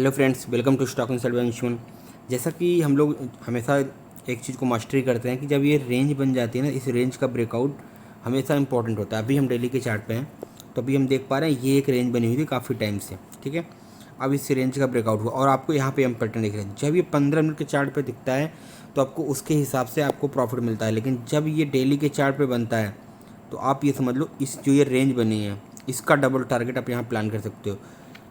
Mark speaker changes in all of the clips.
Speaker 1: Hello friends, welcome to stock inside by Anshuman. जैसा कि हम लोग हमेशा एक चीज़ को मास्टरी करते हैं कि जब ये रेंज बन जाती है ना, इस रेंज का ब्रेकआउट हमेशा इंपॉर्टेंट होता है। अभी हम डेली के चार्ट पे हैं तो अभी हम देख पा रहे हैं ये एक रेंज बनी हुई थी काफ़ी टाइम से, ठीक है। अब इस रेंज का ब्रेकआउट हुआ और आपको यहाँ पे एम पैटर्न दिख रहा है। जब ये 15 मिनट के चार्ट पे दिखता है तो आपको उसके हिसाब से आपको प्रॉफिट मिलता है, लेकिन जब ये डेली के चार्ट पे बनता है तो आप ये समझ लो इस जो ये रेंज बनी है इसका डबल टारगेट आप यहाँ प्लान कर सकते हो।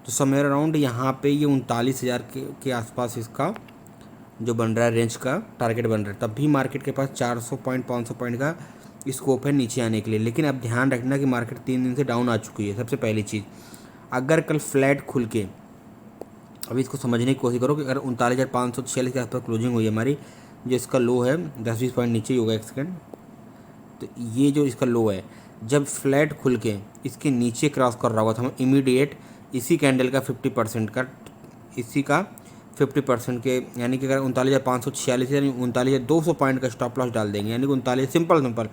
Speaker 1: तो समवेयर अराउंड यहाँ पे ये 39,000 के आसपास इसका जो बन रहा है रेंज का टारगेट बन रहा है। तब भी मार्केट के पास 400 पॉइंट 500 पॉइंट का स्कोप है नीचे आने के लिए। लेकिन अब ध्यान रखना कि मार्केट 3 दिन से डाउन आ चुकी है। सबसे पहली चीज़, अगर कल फ्लैट खुल के, अभी इसको समझने की कोशिश करो कि अगर 39,546 के आसपास क्लोजिंग हुई है हमारी, जो इसका लो है 10-20 पॉइंट नीचे ही होगा एक सेकेंड, तो ये जो इसका लो है जब फ्लैट खुल के इसके नीचे क्रॉस कर रहा होगा तो हम इमीडिएट इसी कैंडल का 50% का, इसी का 50% के, यानी कि अगर 39,546 यानी 39,200 पॉइंट का स्टॉप लॉस डाल देंगे, यानी कि 39 सिंपल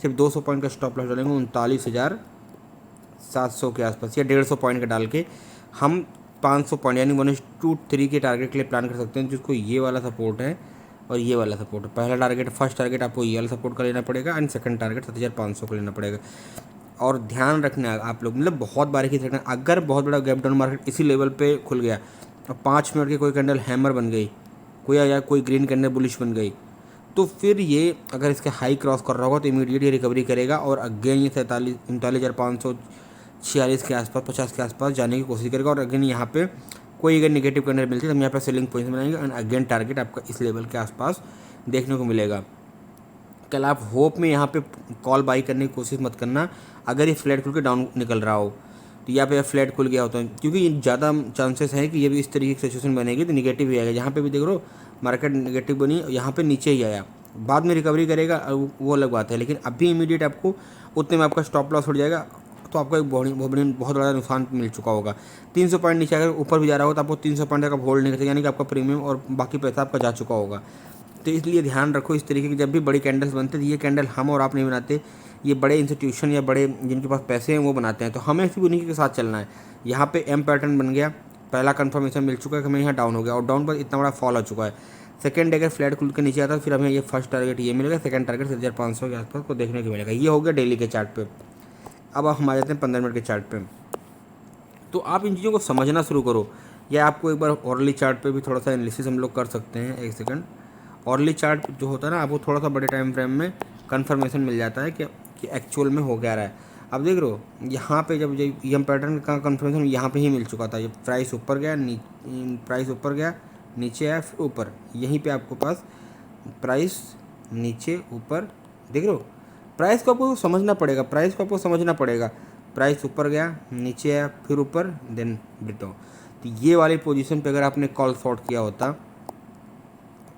Speaker 1: सिर्फ 200 पॉइंट का स्टॉप लॉस डालेंगे 39,700 के आसपास या 150 पॉइंट का डाल के हम 500 पॉइंट यानी 1:3 के टारगेट के लिए प्लान कर सकते हैं, जिसको ये वाला सपोर्ट है और ये वाला सपोर्ट है। पहला टारगेट, फर्स्ट टारगेट आपको ये वाला सपोर्ट का लेना पड़ेगा एंड सेकंड टारगेट 7,500 का लेना पड़ेगा। और ध्यान रखना आप लोग, मतलब बहुत बारीकी से रखना, अगर बहुत बड़ा गैप डाउन मार्केट इसी लेवल पे खुल गया और 5 मिनट की कोई कैंडल हैमर बन गई, कोई या कोई ग्रीन कैंडल बुलिश बन गई, तो फिर ये अगर इसके हाई क्रॉस कर रहा होगा तो इमीडिएट ये रिकवरी करेगा और अगेन ये 39,546 के आसपास 50 के आसपास जाने की कोशिश करेगा। और अगेन यहाँ पे कोई अगर नेगेटिव कैंडल मिलती है तो हम यहाँ पे सेलिंग पोजीशन बनाएंगे एंड अगेन टारगेट आपका इस लेवल के आसपास देखने को मिलेगा। कल आप होप में यहाँ पे कॉल बाई करने की कोशिश मत करना अगर ये फ्लैट खुल के डाउन निकल रहा हो तो यहाँ पे फ्लैट खुल गया होता है, क्योंकि ये ज़्यादा चांसेस है कि ये भी इस तरीके की सिचुएशन बनेगी तो निगेटिव ही आएगा। यहाँ पे भी देख लो मार्केट निगेटिव बनी, यहाँ पे नीचे ही आया, बाद में रिकवरी करेगा वो अलग बात है, लेकिन अभी इमीडिएट आपको उतने में आपका स्टॉप लॉस हो जाएगा तो आपको एक बहुत बड़ा नुकसान मिल चुका होगा। 300 पॉइंट नीचे अगर ऊपर भी जा रहा हो तो आपको 300 पॉइंट तक आप होल्ड नहीं करते, यानी कि आपका प्रीमियम और बाकी पैसा आपका जा चुका होगा। तो इसलिए ध्यान रखो इस तरीके की जब भी बड़ी कैंडल्स बनते हैं, ये कैंडल हम और आप नहीं बनाते, ये बड़े इंस्टीट्यूशन या बड़े जिनके पास पैसे हैं वो बनाते हैं, तो हमें सिर्फ उन्हीं के साथ चलना है। यहाँ पे एम पैटर्न बन गया, पहला कंफर्मेशन मिल चुका है कि हमें यहाँ डाउन हो गया और डाउन पर इतना बड़ा फॉल आ चुका है। सेकंड अगर फ्लैट खुल के नीचे आता है फिर हमें ये फर्स्ट टारगेट ये मिलेगा, सेकंड टारगेट 7,500 के आसपास को देखने को मिलेगा। ये हो गया डेली के चार्ट पे। अब हम आ जाते हैं 15 मिनट के चार्ट पे। तो आप इन चीज़ों को समझना शुरू करो, या आपको एक बार ऑर्ली चार्ट पे भी थोड़ा सा एनालिसिस हम लोग कर सकते हैं। एक सेकंड, ऑर्ली चार्ट जो होता है ना, आपको थोड़ा सा बड़े टाइम फ्रेम में कंफर्मेशन मिल जाता है कि एक्चुअल में हो क्या रहा है। अब देख लो यहाँ पे जब ये पैटर्न का कंफर्मेशन यहाँ पे ही मिल चुका था, जब प्राइस ऊपर गया प्राइस ऊपर गया नीचे आया फिर ऊपर, यहीं पे आपको पास प्राइस नीचे ऊपर, देख लो प्राइस को आपको समझना पड़ेगा, प्राइस को आपको समझना पड़ेगा। प्राइस ऊपर गया नीचे आया फिर ऊपर देन डिटो। तो ये वाली पोजीशन पे अगर आपने कॉल शॉर्ट किया होता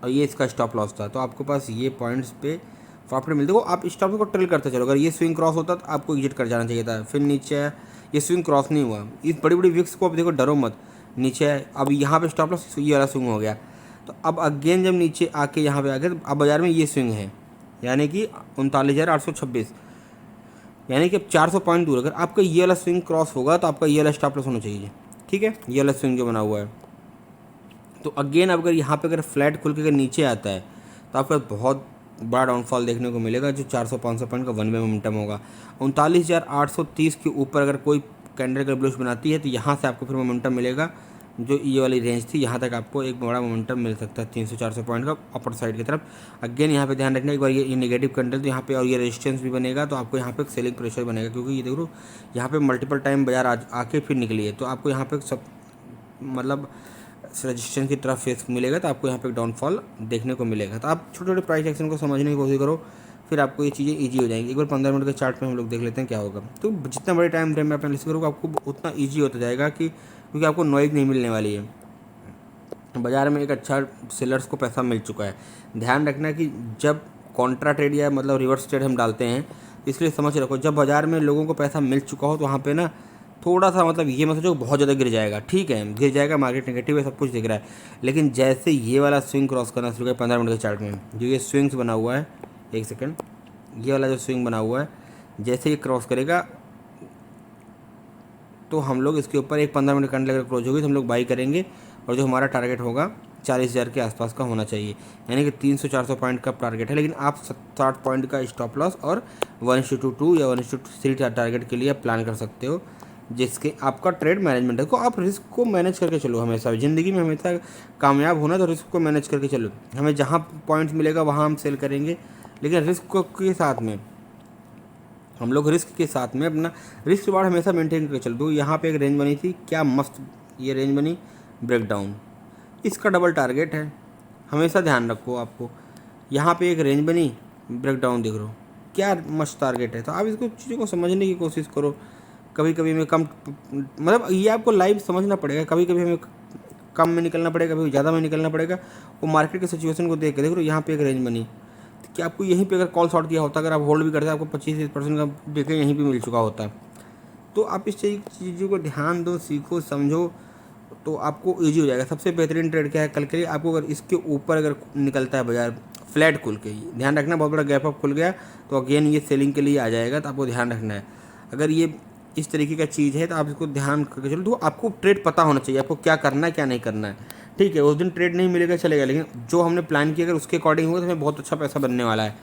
Speaker 1: और ये इसका स्टॉप लॉस था तो आपको पास ये पॉइंट्स पे प्रॉफिट मिलते। वो आप स्टॉप लॉस को ट्रेल करते चलो, अगर ये स्विंग क्रॉस होता तो आपको एग्जिट कर जाना चाहिए था। फिर नीचे आया, ये स्विंग क्रॉस नहीं हुआ, इस बड़ी बड़ी विक्स को आप देखो, डरो मत, नीचे आए, अब यहाँ पे स्टॉप लॉस ये वाला स्विंग हो गया। तो अब अगेन जब नीचे आके यहाँ पे आ गए तो अब बाजार में ये स्विंग है, यानी कि 39,826, यानी कि अब 400 पॉइंट दूर अगर आपका ये वाला स्विंग क्रॉस होगा तो आपका ये वाला स्टॉप लॉस होना चाहिए, ठीक है, ये वाला स्विंग जो बना हुआ है। तो अगेन अब अगर यहाँ पे अगर फ्लैट खुल के अगर नीचे आता है तो आपका बहुत बड़ा डाउनफॉल देखने को मिलेगा, जो 400-500 पॉइंट का वन वे मोमेंटम होगा। 39,830 के ऊपर अगर कोई कैंडल का ब्लूश बनाती है तो यहाँ से आपको फिर मोमेंटम मिलेगा, जो ये वाली रेंज थी यहाँ तक आपको एक बड़ा मोमेंटम मिल सकता है 300-400 पॉइंट का अपर साइड की तरफ। अगेन यहाँ पे ध्यान रखना, एक बार ये नेगेटिव कैंडल तो यहाँ पे और ये रेजिस्टेंस भी बनेगा तो आपको यहाँ पे सेलिंग प्रेशर बनेगा, क्योंकि ये देखो यहाँ पे मल्टीपल टाइम बाजार आके फिर निकली है, तो आपको यहाँ पे सब मतलब रजिस्टेंस की तरफ फेस मिलेगा, तो आपको यहाँ पे डाउनफॉल देखने को मिलेगा। तो आप छोटे छोटे प्राइस एक्शन को समझने की कोशिश करो, फिर आपको ये चीज़ें इजी हो जाएंगी। एक बार 15 मिनट के चार्ट पे हम लोग देख लेते हैं क्या होगा। तो जितना बड़े टाइम फ्रेम में आप एनालिसिस करोगे आपको उतना ईजी होता जाएगा, कि क्योंकि आपको नॉइज नहीं मिलने वाली है। बाजार में एक अच्छा सेलर्स को पैसा मिल चुका है। ध्यान रखना कि जब कॉन्ट्रा ट्रेड या मतलब रिवर्स ट्रेड हम डालते हैं, इसलिए समझ रखो जब बाजार में लोगों को पैसा मिल चुका हो तो वहाँ पे ना थोड़ा सा मतलब ये मत सोचो बहुत ज़्यादा गिर जाएगा, ठीक है गिर जाएगा, मार्केट नेगेटिव है, सब कुछ दिख रहा है, लेकिन जैसे ये वाला स्विंग क्रॉस करना शुरू किया 15 मिनट के चार्ट में, जो ये स्विंग्स बना हुआ है, एक सेकेंड, ये वाला जो स्विंग बना हुआ है जैसे ये क्रॉस करेगा तो हम लोग इसके ऊपर एक 15 मिनट कैंडल अगर क्लोज होगी तो हम लोग बाई करेंगे और जो हमारा टारगेट होगा 40,000 के आसपास का होना चाहिए। यानी कि 300-400 पॉइंट का टारगेट है, लेकिन आप 60 पॉइंट का स्टॉप लॉस और 1:2 या 1:3 टारगेट के लिए आप प्लान कर सकते हो, जिसके आपका ट्रेड मैनेजमेंट है। को आप रिस्क को मैनेज करके चलो, हमेशा ज़िंदगी में हमेशा कामयाब होना तो रिस्क को मैनेज करके चलो। हमें जहाँ पॉइंट्स मिलेगा वहाँ हम सेल करेंगे, लेकिन रिस्क के साथ में हम लोग रिस्क के साथ में अपना रिस्क रिवार्ड हमेशा मेंटेन करके चल दो। यहाँ पे एक रेंज बनी थी, क्या मस्त ये रेंज बनी, ब्रेकडाउन, इसका डबल टारगेट है, हमेशा ध्यान रखो। आपको यहाँ पे एक रेंज बनी, ब्रेकडाउन दिख रहा हो, क्या मस्त टारगेट है। तो आप इसको चीज़ों को समझने की कोशिश करो। कभी कभी हमें कम, मतलब ये आपको लाइव समझना पड़ेगा, कभी कभी हमें कम में निकलना पड़ेगा, कभी ज़्यादा में निकलना पड़ेगा। वो मार्केट की सिचुएशन को देख के देख लो, यहाँ पे एक रेंज बनी, कि आपको यहीं पे अगर कॉल शॉर्ट किया होता, अगर आप होल्ड भी करते आपको 25% का देखें यहीं पे मिल चुका होता। तो आप इस चीज़ों को ध्यान दो, सीखो, समझो, तो आपको ईजी हो जाएगा। सबसे बेहतरीन ट्रेड क्या है कल के लिए, आपको अगर इसके ऊपर अगर निकलता है बाजार फ्लैट खुल के, ही ध्यान रखना, बहुत बड़ा गैप अप खुल गया तो अगेन ये सेलिंग के लिए आ जाएगा, तो आपको ध्यान रखना है। अगर ये इस तरीके का चीज़ है तो आप इसको ध्यान करके चलो। तो आपको ट्रेड पता होना चाहिए, आपको क्या करना है क्या नहीं करना है, ठीक है। उस दिन ट्रेड नहीं मिलेगा चलेगा, लेकिन जो हमने प्लान किया अगर उसके अकॉर्डिंग होगा तो हमें बहुत अच्छा पैसा बनने वाला है।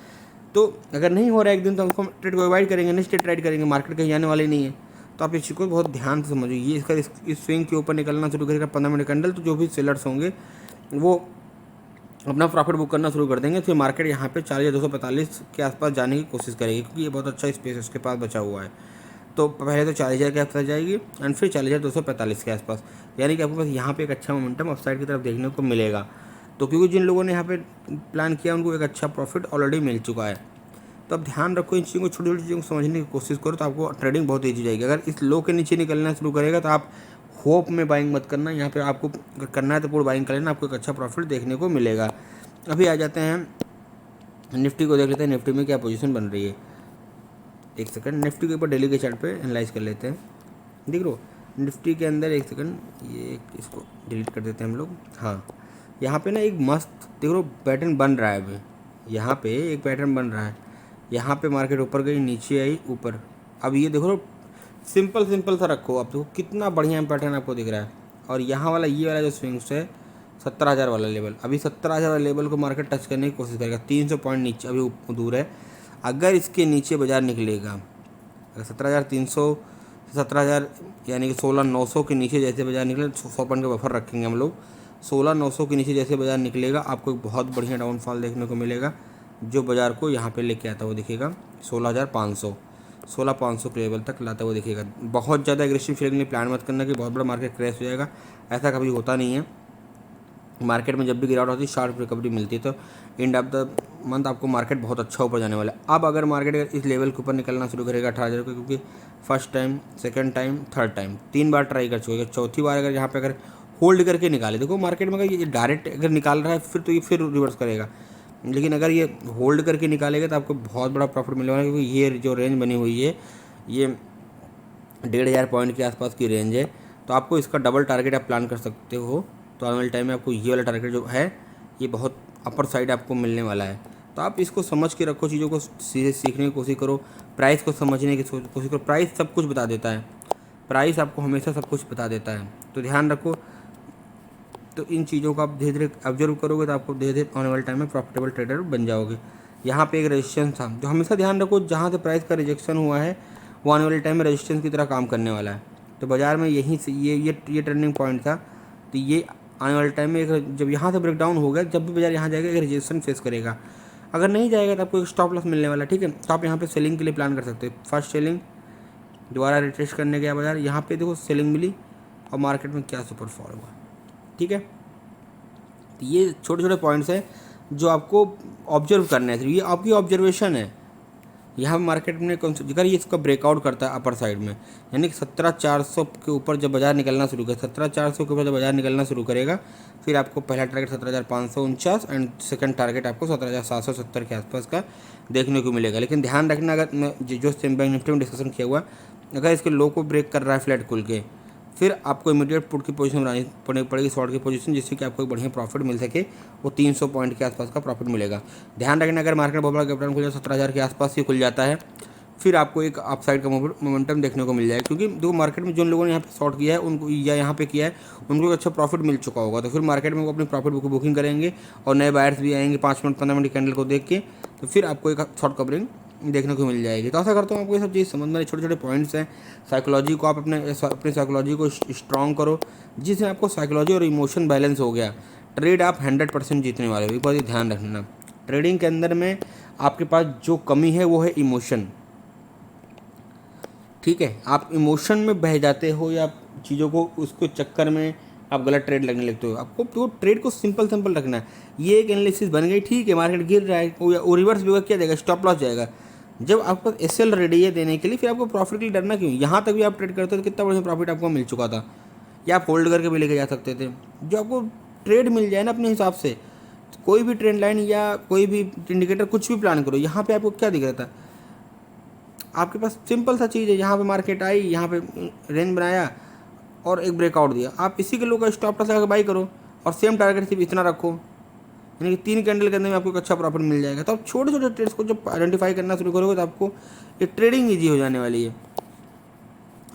Speaker 1: तो अगर नहीं हो रहा है एक दिन तो हमको ट्रेड को अवॉइड करेंगे, नेक्स्ट डे ट्रेड करेंगे, मार्केट कहीं जाने वाली नहीं है। तो आप इस चीज़ को बहुत ध्यान से समझो। ये इसका इस स्विंग के ऊपर निकलना शुरू करेगा 15 मिनट कैंडल, तो जो भी सेलर्स होंगे वो अपना प्रॉफिट बुक करना शुरू कर देंगे। फिर मार्केट यहाँ पे 40,245 के आसपास जाने की कोशिश करेगी, क्योंकि ये बहुत अच्छा स्पेस उसके पास बचा हुआ है। तो पहले तो 40,000 के आसपास जाएगी एंड फिर 40,245 के आसपास, यानी कि आपके पास यहाँ पे एक अच्छा मोमेंटम अपसाइड की तरफ देखने को मिलेगा। तो क्योंकि जिन लोगों ने यहाँ पे प्लान किया उनको एक अच्छा प्रॉफिट ऑलरेडी मिल चुका है। तो अब ध्यान रखो इन चीज़ों को, छोटी छोटी चीज़ों को समझने की कोशिश करो, तो आपको ट्रेडिंग बहुत ईजी जाएगी। अगर इस लो के नीचे निकलना शुरू करेगा तो आप होप में बाइंग मत करना, यहाँ पे आपको करना है तो पूरा बाइंग कर लेना, आपको एक अच्छा प्रॉफिट देखने को मिलेगा। अभी आ जाते हैं निफ्टी को, देख लेते हैं निफ्टी में क्या पोजीशन बन रही है। एक सेकंड, निफ्टी के ऊपर डेली के चार्ट पे एनालाइज कर लेते हैं। देख लो निफ्टी के अंदर, एक सेकंड, ये इसको डिलीट कर देते हैं हम लोग। हाँ, यहाँ पे ना एक मस्त देख लो पैटर्न बन रहा है। अभी यहाँ पे एक पैटर्न बन रहा है, यहाँ पे मार्केट ऊपर गई, नीचे आई, ऊपर। अब ये देखो सिंपल सा रखो, अब देखो कितना बढ़िया पैटर्न आपको दिख रहा है। और यहाँ वाला ये वाला जो स्विंग्स है 17,000 वाला लेवल, अभी 17,000 वाला लेवल को मार्केट टच करने की कोशिश करेगा। 300 पॉइंट नीचे अभी दूर है। अगर इसके नीचे बाजार निकलेगा, अगर 17,300 17,000 यानी कि 16,900 के नीचे जैसे बाजार निकले, 100 पॉइंट का बफर रखेंगे हम लोग, 16,900 के नीचे जैसे बाजार निकलेगा आपको एक बहुत बढ़िया डाउनफॉल देखने को मिलेगा, जो बाजार को यहाँ पे लेके आता हुआ दिखेगा 16,500 के लेवल तक लाता हुआ दिखेगा। बहुत ज़्यादा एग्रेसिव ट्रेडिंग में प्लान मत करना कि बहुत बड़ा मार्केट क्रैश हो जाएगा, ऐसा कभी होता नहीं है। मार्केट में जब भी गिरावट होती है शार्प रिकवरी मिलती है, तो एंड ऑफ द मंथ आपको मार्केट बहुत अच्छा ऊपर जाने वाला है। अब अगर मार्केट इस लेवल के ऊपर निकलना शुरू करेगा 18,000 को, क्योंकि first time, second time, third time, 3 बार ट्राई कर चुके, चौथी बार अगर यहाँ पे अगर होल्ड करके निकाले, देखो मार्केट में अगर ये डायरेक्ट अगर निकाल रहा है फिर तो ये फिर रिवर्स करेगा, लेकिन अगर ये होल्ड करके निकालेगा तो आपको बहुत बड़ा प्रॉफिट मिलने वाला है, क्योंकि ये जो रेंज बनी हुई है ये 1,500 पॉइंट के आसपास की रेंज है। तो आपको इसका डबल टारगेट आप प्लान कर सकते हो। तो आने वाले टाइम में आपको ये वाला टारगेट जो है ये बहुत अपर साइड आपको मिलने वाला है। तो आप इसको समझ के रखो, चीज़ों को सीधे सीखने की कोशिश करो, प्राइस को समझने की कोशिश करो। प्राइस सब कुछ बता देता है, प्राइस आपको हमेशा सब कुछ बता देता है, तो ध्यान रखो। तो इन चीज़ों को आप धीरे धीरे ऑब्जर्व करोगे तो आपको धीरे धीरे आने वाले टाइम में प्रॉफिटेबल ट्रेडर बन जाओगे। यहाँ पे एक रेजिस्टेंस था, जो हमेशा ध्यान रखो जहाँ से प्राइस का रिजेक्शन हुआ है वो आने वाले टाइम में रेजिस्टेंस की तरह काम करने वाला है। तो बाजार में यहीं से ये टर्निंग पॉइंट था। तो ये आने वाले टाइम में एक जब यहाँ से ब्रेकडाउन होगा, जब भी बाजार यहाँ जाएगा एक रिजेक्शन फेस करेगा। अगर नहीं जाएगा तो आपको एक स्टॉप लॉस मिलने वाला है, ठीक है। तो आप यहाँ पे सेलिंग के लिए प्लान कर सकते हो। फर्स्ट सेलिंग, दोबारा रिट्रेस करने गया बाजार, यहाँ पे देखो सेलिंग मिली और मार्केट में क्या सुपर फॉल हुआ, ठीक है। तो ये छोटे छोटे पॉइंट्स हैं जो आपको ऑब्जर्व करने हैं, ये आपकी ऑब्जर्वेशन है। यहाँ मार्केट में अगर ये इसका ब्रेकआउट करता है अपर साइड में, यानी कि 17,400 के ऊपर जब बाजार निकलना शुरू करे, 17,400 के ऊपर जब बाजार निकलना शुरू करेगा, फिर आपको पहला टारगेट 17,549 एंड सेकंड टारगेट आपको 17,770 के आसपास का देखने को मिलेगा। लेकिन ध्यान रखना, अगर जो बैंक निफ्टी में डिस्कशन किया हुआ, अगर इसके लो को ब्रेक कर रहा है फ्लैट खुल के, फिर आपको इमीडिएट पुट की पोजीशन बनानी पड़ेगी, शॉर्ट की पोजीशन, जिससे कि आपको एक बढ़िया प्रॉफिट मिल सके। वो 300 पॉइंट के आसपास का प्रॉफिट मिलेगा। ध्यान रखना, अगर मार्केट बहुत बड़ा गैप डाउन खुल जाए 17,000 के आसपास ही खुल जाता है, फिर आपको एक अपसाइड का मोमेंटम देखने को मिल जाएगा, क्योंकि जो मार्केट में जिन लोगों ने यहाँ पे शॉर्ट किया है उनको या यहाँ पे किया है उनको एक अच्छा प्रॉफिट मिल चुका होगा, तो फिर मार्केट में वो अपनी प्रॉफिट बुकिंग करेंगे और नए बायर्स भी आएंगे 5 मिनट 15 मिनट की कैंडल को देख के, तो फिर आपको एक शॉर्ट कवरिंग देखने को मिल जाएगी। तो आशा करता हूँ आपको ये सब चीज़ समझ में, छोटे छोटे पॉइंट्स हैं। साइकोलॉजी को आप अपने साइकोलॉजी को स्ट्रॉन्ग करो, जिससे आपको साइकोलॉजी और इमोशन बैलेंस हो गया, ट्रेड आप 100% जीतने वाले हो। एक बात ध्यान रखना, ट्रेडिंग के अंदर में आपके पास जो कमी है वो है इमोशन, ठीक है। आप इमोशन में बह जाते हो या चीज़ों को उसको चक्कर में आप गलत ट्रेड लगने लगते हो। आपको तो ट्रेड को सिंपल रखना है। ये एक एनालिसिस बन गई, ठीक है, मार्केट गिर रहा है वो रिवर्स भी होगा, क्या देगा, स्टॉप लॉस जाएगा। जब आपके पास एसएल रेडी है देने के लिए, फिर आपको प्रॉफिट के लिए डरना क्यों। यहाँ तक भी आप ट्रेड करते हो तो कितना बढ़िया प्रॉफिट आपको मिल चुका था, या आप होल्ड करके भी लेके जा सकते थे। जो आपको ट्रेड मिल जाए ना अपने हिसाब से, कोई भी ट्रेंड लाइन या कोई भी इंडिकेटर कुछ भी प्लान करो, यहाँ पे आपको क्या दिख रहा था, आपके पास सिंपल सा चीज़ है, यहाँ पे मार्केट आई, यहाँ पे रेंज बनाया और एक ब्रेकआउट दिया, आप इसी के लोग का स्टॉप लॉस लगा के बाई करो और सेम टारगेट सिर्फ इतना रखो, यानी कि 3 कैंडल के अंदर में आपको एक अच्छा प्रॉफिट मिल जाएगा। तो आप छोटे छोटे ट्रेड्स को जब आइडेंटिफाई करना शुरू करोगे तो आपको एक ट्रेडिंग ईजी हो जाने वाली है।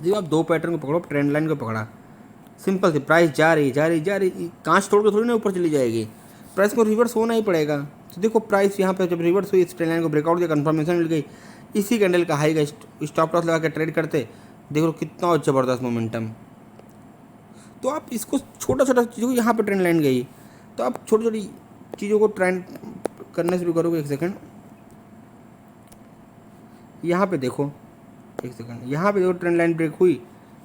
Speaker 1: जब आप 2 पैटर्न को पकड़ो, ट्रेंड लाइन को पकड़ा, सिंपल से प्राइस जा रही कांच तोड़ के थोड़ी ना ऊपर चली जाएगी, प्राइस को रिवर्स होना ही पड़ेगा। तो देखो प्राइस यहाँ पे जब रिवर्स हुई, इस ट्रेंड लाइन को ब्रेकआउट दिया, कंफर्मेशन मिल गई, इसी कैंडल का हाई का स्टॉप लॉस लगा के ट्रेड करते, देखो कितना ज़बरदस्त मोमेंटम। तो आप इसको छोटा छोटा चीज़ों को, यहाँ पे ट्रेंड लाइन गई तो आप छोटी छोटी चीज़ों को ट्रेंड करने शुरू करोगे। एक सेकंड, यहाँ पे देखो, एक सेकंड, यहाँ पे देखो ट्रेंड लाइन ब्रेक हुई,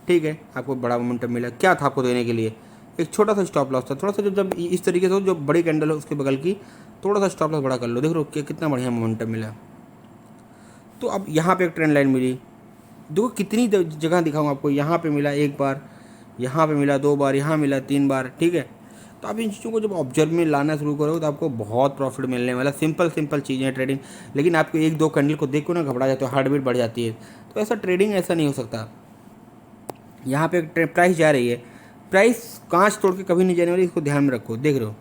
Speaker 1: ठीक है, आपको बड़ा मोमेंटम मिला। क्या था आपको देने के लिए, एक छोटा सा स्टॉप लॉस था, थोड़ा सा जब इस तरीके से जो बड़ी कैंडल है उसके बगल की थोड़ा सा स्टॉप लॉस बड़ा कर लो, देख लो कितना बढ़िया मोमेंटम मिला। तो अब यहाँ पे एक ट्रेंड लाइन मिली, देखो कितनी जगह दिखाऊँ आपको, यहाँ पे मिला एक बार, यहाँ पे मिला 2 बार, यहाँ मिला 3 बार, ठीक है। तो आप इन चीज़ों को जब ऑब्जर्व में लाना शुरू करोगे तो आपको बहुत प्रॉफिट मिलने वाला। सिंपल चीज़ें हैं ट्रेडिंग, लेकिन आपको 1-2 कैंडल को देख को ना घबरा जाते हो, हार्ट बीट बढ़ जाती है। तो ऐसा ट्रेडिंग ऐसा नहीं हो सकता। यहाँ पे प्राइस जा रही है, प्राइस कांच तोड़ के कभी नहीं जाने वाली, इसको ध्यान में रखो। देख रहे हो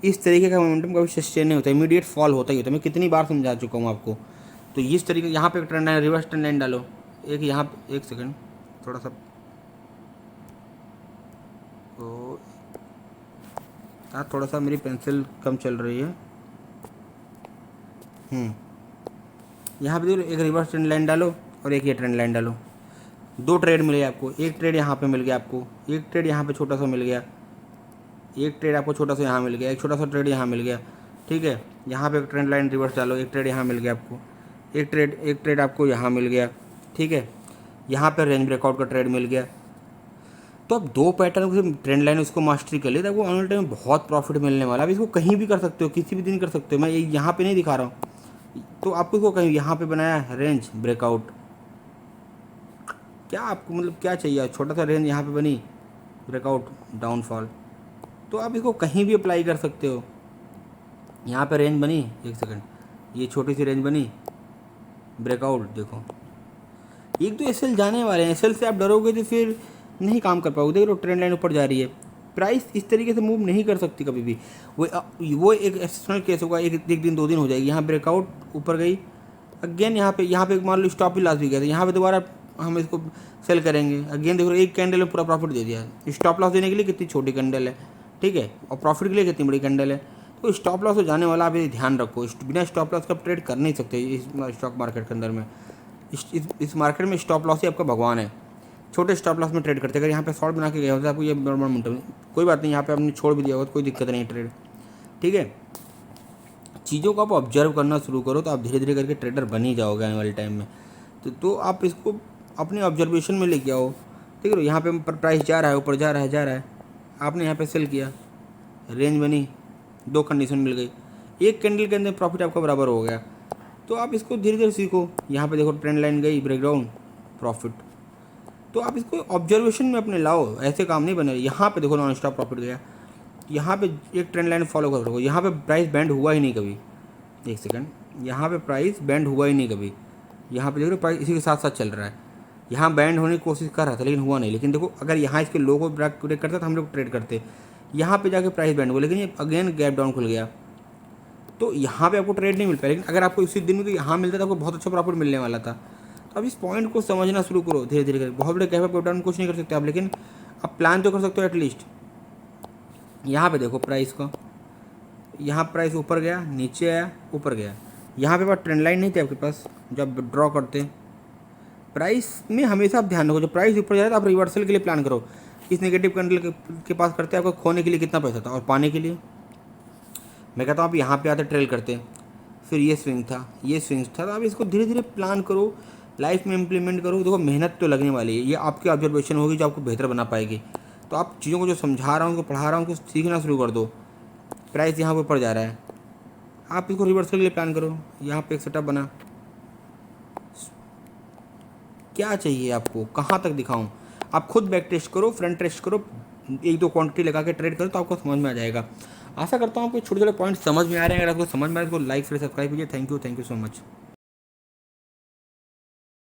Speaker 1: इस तरीके का मोमेंटम कभी सस्टेन नहीं होता, इमीडिएट फॉल होता ही होता है। मैं कितनी बार समझा चुका हूँ आपको। तो इस तरीके यहाँ पे trend line, reverse trend line डालो, एक यहाँ, एक सेकंड, थोड़ा सा तो यार थोड़ा सा मेरी पेंसिल कम चल रही है। यहाँ पे देखो एक रिवर्स ट्रेंड लाइन डालो और एक ये ट्रेंड लाइन डालो, 2 ट्रेड मिले आपको। एक ट्रेड यहाँ पे मिल गया आपको, एक ट्रेड यहाँ पे छोटा सा मिल गया, एक ट्रेड आपको छोटा सा यहाँ मिल गया, एक छोटा सा ट्रेड यहाँ मिल गया, ठीक है। यहाँ पे एक ट्रेंड लाइन रिवर्स डालो, एक ट्रेड यहाँ मिल गया आपको, एक ट्रेड आपको यहाँ मिल गया, ठीक है। यहाँ पे रेंज ब्रेकआउट का ट्रेड मिल गया। तो अब 2 पैटर्न को ट्रेंड लाइन उसको मास्टरी कर लिया, तो आपको ऑनलाइन टाइम में बहुत प्रॉफिट मिलने वाला। अब इसको कहीं भी कर सकते हो, किसी भी दिन कर सकते हो, मैं यहाँ पे नहीं दिखा रहा हूँ। तो आपको इसको कहीं यहाँ पे बनाया रेंज ब्रेकआउट, क्या आपको मतलब क्या चाहिए, छोटा सा रेंज यहाँ पे बनी, ब्रेकआउट डाउनफॉल, तो आप इसको कहीं भी अप्लाई कर सकते हो। यहाँ पे रेंज बनी, एक सेकंड, ये छोटी सी रेंज बनी, ब्रेकआउट, देखो 1-2 एसएल जाने वाले हैं। एसएल से आप डरोगे तो फिर नहीं काम कर पाओगे। देख लो ट्रेंड लाइन ऊपर जा रही है, प्राइस इस तरीके से मूव नहीं कर सकती कभी भी। वो एक एक्सेप्शनल केस होगा, एक दिन 2 दिन हो जाएगी। यहाँ ब्रेकआउट ऊपर गई, अगेन यहाँ पे मान लो स्टॉप ही लॉस भी गया था, यहाँ पे दोबारा हम इसको सेल करेंगे। अगेन देखो एक कैंडल में पूरा प्रॉफिट दे दिया। स्टॉप लॉस देने के लिए कितनी छोटी कैंडल है, ठीक है, और प्रॉफिट के लिए कितनी बड़ी कैंडल है। तो स्टॉप लॉस हो जाने वाला, आप ये ध्यान रखो। बिना स्टॉप लॉस का ट्रेड कर नहीं सकते इस स्टॉक मार्केट के अंदर में। इस मार्केट में स्टॉप लॉस ही आपका भगवान है। छोटे स्टॉप लॉस में ट्रेड करते, अगर यहाँ पे शॉर्ट बना के गए होते आपको ये मोमेंटम, कोई बात नहीं, यहाँ पे आपने छोड़ भी दिया होगा, कोई दिक्कत नहीं ट्रेड, ठीक है। चीज़ों को आप ऑब्जर्व करना शुरू करो तो आप धीरे धीरे करके ट्रेडर बन ही जाओगे आने वाले टाइम में। तो आप इसको अपने ऑब्जर्वेशन में लेके आओ। ठीक है, यहाँ पे प्राइस जा रहा है, ऊपर जा रहा है, आपने यहाँ पे सेल किया, रेंज बनी, 2 कंडीशन मिल गई, एक कैंडल के अंदर प्रॉफिट आपका बराबर हो गया। तो आप इसको धीरे धीरे सीखो। यहाँ पे देखो ट्रेंड लाइन गई, ब्रेकडाउन, प्रॉफिट। तो आप इसको ऑब्जर्वेशन में अपने लाओ, ऐसे काम नहीं बने। यहाँ पे देखो नॉन स्टॉप प्रॉफिट गया, यहाँ पे एक ट्रेंड लाइन फॉलो कर रखो, यहाँ पे प्राइस बैंड हुआ ही नहीं कभी। एक सेकंड, यहाँ पे प्राइस बैंड हुआ ही नहीं कभी। यहाँ पे देख रहे हो प्राइस इसी के साथ साथ चल रहा है। यहाँ बैंड होने की कोशिश कर रहा था लेकिन हुआ नहीं। लेकिन देखो अगर यहाँ इसके लो को ब्रेक करता तो हम लोग ट्रेड करते, यहाँ पे जाके प्राइस बैंड हुआ, लेकिन ये अगेन गैप डाउन खुल गया, तो यहाँ पे आपको ट्रेड नहीं मिल पाया। लेकिन अगर आपको इसी दिन में तो यहाँ मिलता तो आपको बहुत अच्छा प्रॉफिट मिलने वाला था। तो अब इस पॉइंट को समझना शुरू करो धीरे धीरे करके। बहुत बड़े कैफे प्रोडाउन कुछ नहीं कर सकते आप, लेकिन आप प्लान तो कर सकते हो एटलीस्ट। यहाँ पे देखो प्राइस को, यहाँ प्राइस ऊपर गया, नीचे आया, ऊपर गया। यहाँ पे पास ट्रेंड लाइन नहीं थी आपके पास जब ड्रॉ करते। प्राइस में हमेशा आप ध्यान रखो, जब प्राइस ऊपर जाए तो आप रिवर्सल के लिए प्लान करो। इस नेगेटिव कैंडल के पास करते आपको खोने के लिए कितना पैसा था और पाने के लिए। मैं कहता हूँ आप यहाँ पे आते ट्रेल करते, फिर ये स्विंग था, ये स्विंग था, तो आप इसको धीरे धीरे प्लान करो, लाइफ में इम्प्लीमेंट करो। देखो मेहनत तो लगने वाली है, ये आपकी ऑब्जर्वेशन होगी जो आपको बेहतर बना पाएगी। तो आप चीज़ों को जो समझा रहा हूँ, उनको पढ़ा रहा हूँ, उसको सीखना शुरू कर दो। प्राइस यहाँ पे ऊपर जा रहा है, आप इसको रिवर्सल के लिए प्लान करो। यहाँ पे एक सेटअप बना, क्या चाहिए आपको, कहाँ तक दिखाऊं, आप खुद बैक टेस्ट करो, फ्रंट टेस्ट करो, एक दो क्वांटिटी लगा के ट्रेड करो, तो आपको समझ में आ जाएगा। आशा करता हूँ आपको छोटे छोटे पॉइंट समझ में आ रहे हैं। अगर आपको समझ में आए तो लाइक शेयर सब्सक्राइब कीजिए। Thank you so much.